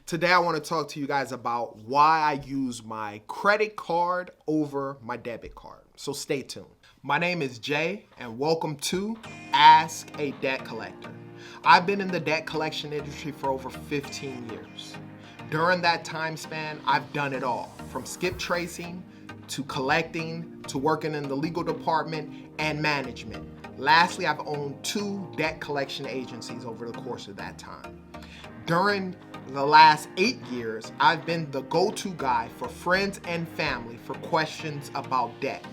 Today I want to talk to you guys about why I use my credit card over my debit card. So stay tuned. My name is Jay and welcome to Ask a Debt Collector. I've been in the debt collection industry for over 15 years. During that time span, I've done it all, from skip tracing to collecting to working in the legal department and management. Lastly, I've owned 2 debt collection agencies over the course of that time. During the last 8 years, I've been the go-to guy for friends and family for questions about debt.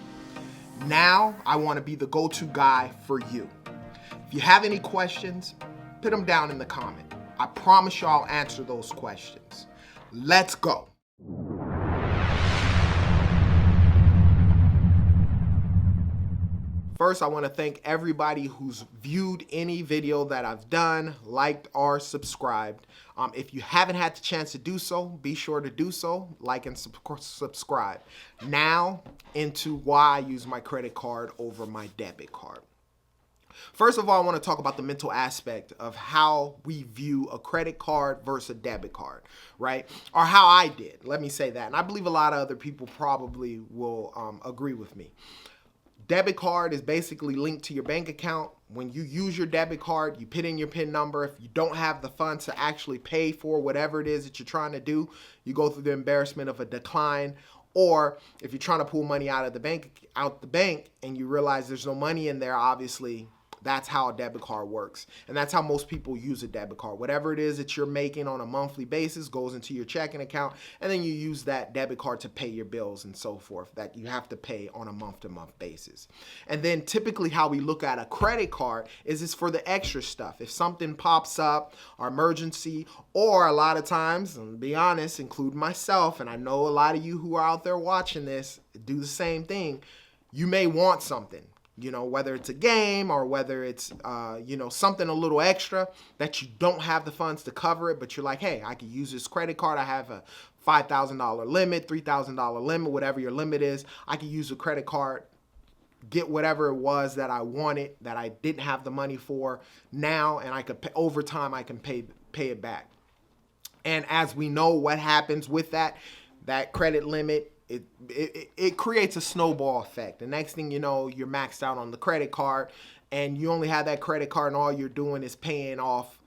Now, I want to be the go-to guy for you. If you have any questions, put them down in the comment. I promise you I'll answer those questions. Let's go. First, I want to thank everybody who's viewed any video that I've done, liked, or subscribed. If you haven't had the chance to do so, be sure to do so, like and subscribe. Now, into why I use my credit card over my debit card. First of all, I want to talk about the mental aspect of how we view a credit card versus a debit card, right? Or how I did, let me say that. And I believe a lot of other people probably will agree with me. Debit card is basically linked to your bank account. When you use your debit card, you put in your PIN number. If you don't have the funds to actually pay for whatever it is that you're trying to do, you go through the embarrassment of a decline. Or if you're trying to pull money out of the bank, and you realize there's no money in there, obviously, that's how a debit card works. And that's how most people use a debit card. Whatever it is that you're making on a monthly basis goes into your checking account, and then you use that debit card to pay your bills and so forth that you have to pay on a month-to-month basis. And then typically how we look at a credit card is it's for the extra stuff. If something pops up, or emergency, or a lot of times, and to be honest, including myself, and I know a lot of you who are out there watching this do the same thing, you may want something. You know, whether it's a game or whether it's, something a little extra that you don't have the funds to cover it, but you're like, hey, I could use this credit card. I have a $5,000 limit, $3,000 limit, whatever your limit is. I could use a credit card, get whatever it was that I wanted that I didn't have the money for now, and I could pay, over time I can pay it back. And as we know what happens with that credit limit, it creates a snowball effect. The next thing you know, you're maxed out on the credit card and you only have that credit card and all you're doing is paying off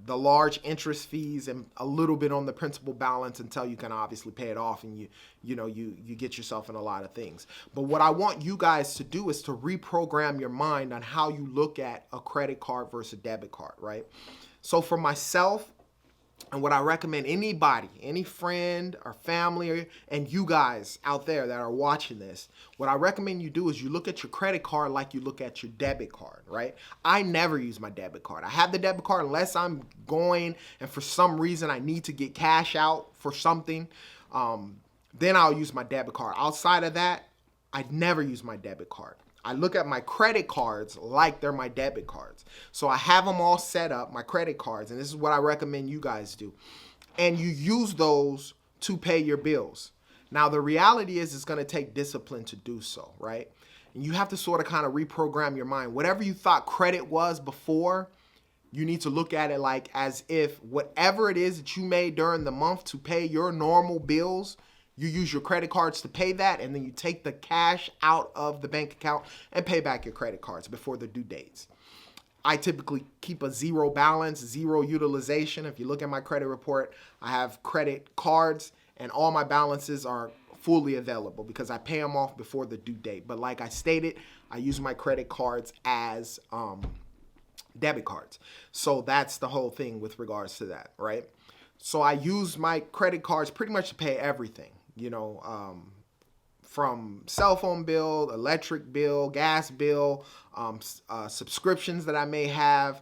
the large interest fees and a little bit on the principal balance until you can obviously pay it off, and you get yourself in a lot of things. But what I want you guys to do is to reprogram your mind on how you look at a credit card versus a debit card, right? So for myself, and what I recommend anybody, any friend or family, and you guys out there that are watching this, what I recommend you do is you look at your credit card like you look at your debit card, right? I never use my debit card. I have the debit card unless I'm going and for some reason I need to get cash out for something. Then I'll use my debit card. Outside of that, I never use my debit card. I look at my credit cards like they're my debit cards. So I have them all set up, my credit cards, and this is what I recommend you guys do. And you use those to pay your bills. Now, the reality is it's going to take discipline to do so, right? And you have to sort of kind of reprogram your mind. Whatever you thought credit was before, you need to look at it like as if whatever it is that you made during the month to pay your normal bills, you use your credit cards to pay that, and then you take the cash out of the bank account and pay back your credit cards before the due dates. I typically keep a zero balance, zero utilization. If you look at my credit report, I have credit cards and all my balances are fully available because I pay them off before the due date. But like I stated, I use my credit cards as debit cards. So that's the whole thing with regards to that, right? So I use my credit cards pretty much to pay everything. From cell phone bill, electric bill, gas bill, subscriptions that I may have.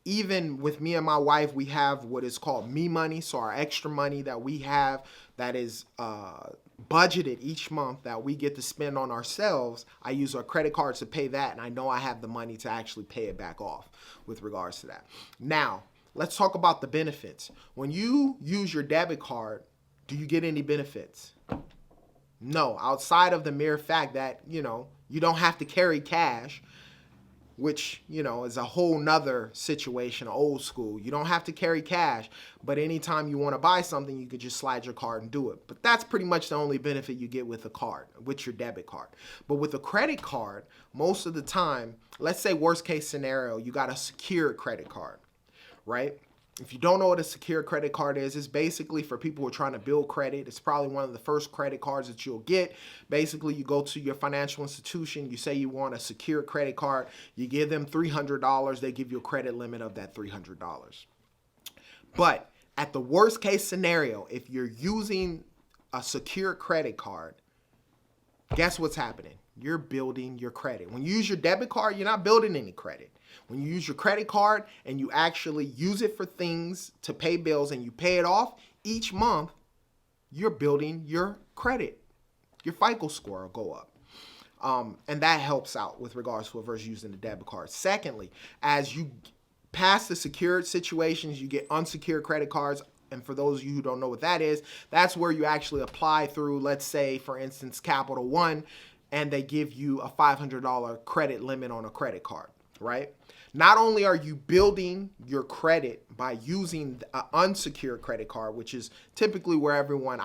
Even with me and my wife, we have what is called me money. So our extra money that we have that is budgeted each month that we get to spend on ourselves, I use our credit cards to pay that, and I know I have the money to actually pay it back off with regards to that. Now, let's talk about the benefits. When you use your debit card, do you get any benefits? No, outside of the mere fact that, you don't have to carry cash. which, you know, is a whole nother situation, old school. You don't have to carry cash, but anytime you want to buy something, you could just slide your card and do it. But that's pretty much the only benefit you get with a card, with your debit card. But with a credit card, most of the time, let's say worst case scenario, you got a secured credit card, right? If you don't know what a secure credit card is, it's basically for people who are trying to build credit. It's probably one of the first credit cards that you'll get. Basically, you go to your financial institution, you say you want a secure credit card, you give them $300, they give you a credit limit of that $300. But at the worst case scenario, if you're using a secure credit card, guess what's happening? You're building your credit. When you use your debit card, you're not building any credit. When you use your credit card and you actually use it for things to pay bills and you pay it off each month, you're building your credit. Your FICO score will go up. And that helps out with regards to versus using the debit card. Secondly, as you pass the secured situations, you get unsecured credit cards. And for those of you who don't know what that is, that's where you actually apply through, let's say, for instance, Capital One, and they give you a $500 credit limit on a credit card, right? Not only are you building your credit by using an unsecured credit card, which is typically where everyone,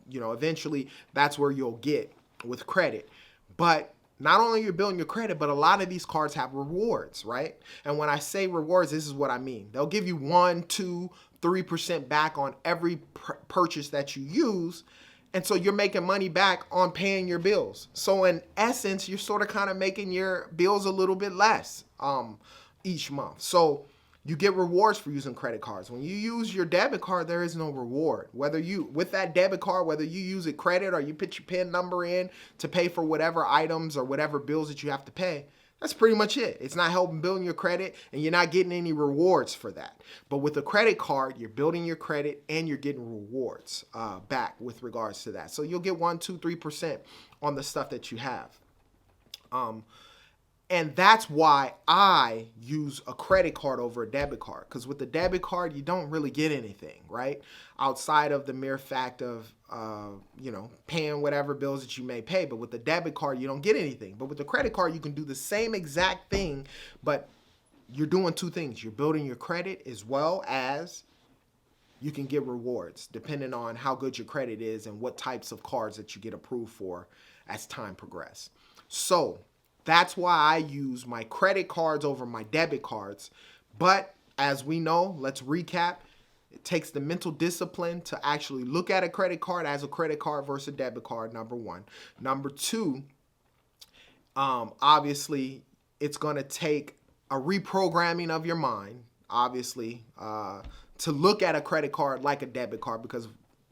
eventually that's where you'll get with credit. But not only you're building your credit, but a lot of these cards have rewards, right? And when I say rewards, this is what I mean. They'll give you 1, 2, 3% back on every purchase that you use. And so you're making money back on paying your bills. So in essence, you're sort of kind of making your bills a little bit less each month. So you get rewards for using credit cards. When you use your debit card, there is no reward. Whether you, with that debit card, whether you use it credit or you put your PIN number in to pay for whatever items or whatever bills that you have to pay, that's pretty much it. It's not helping building your credit and you're not getting any rewards for that. But with a credit card, you're building your credit and you're getting rewards back with regards to that. So you'll get 1, 2, 3% on the stuff that you have. And that's why I use a credit card over a debit card. Because with the debit card, you don't really get anything, right? Outside of the mere fact of, paying whatever bills that you may pay. But with the debit card, you don't get anything. But with the credit card, you can do the same exact thing, but you're doing two things. You're building your credit as well as you can get rewards depending on how good your credit is and what types of cards that you get approved for as time progresses. So that's why I use my credit cards over my debit cards. But as we know, let's recap. It takes the mental discipline to actually look at a credit card as a credit card versus a debit card, number one. Number two, obviously, it's going to take a reprogramming of your mind, obviously, to look at a credit card like a debit card because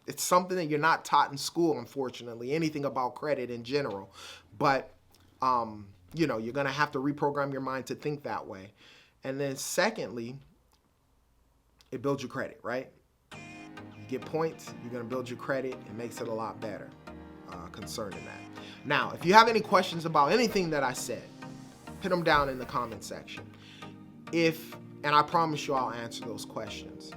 it's something that you're not taught in school, unfortunately, anything about credit in general. But you're going to have to reprogram your mind to think that way. And then secondly, it builds your credit, right? You get points, you're going to build your credit. It makes it a lot better concerning that. Now, if you have any questions about anything that I said, put them down in the comment section. And I promise you I'll answer those questions.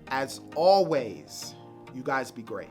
As always, you guys be great.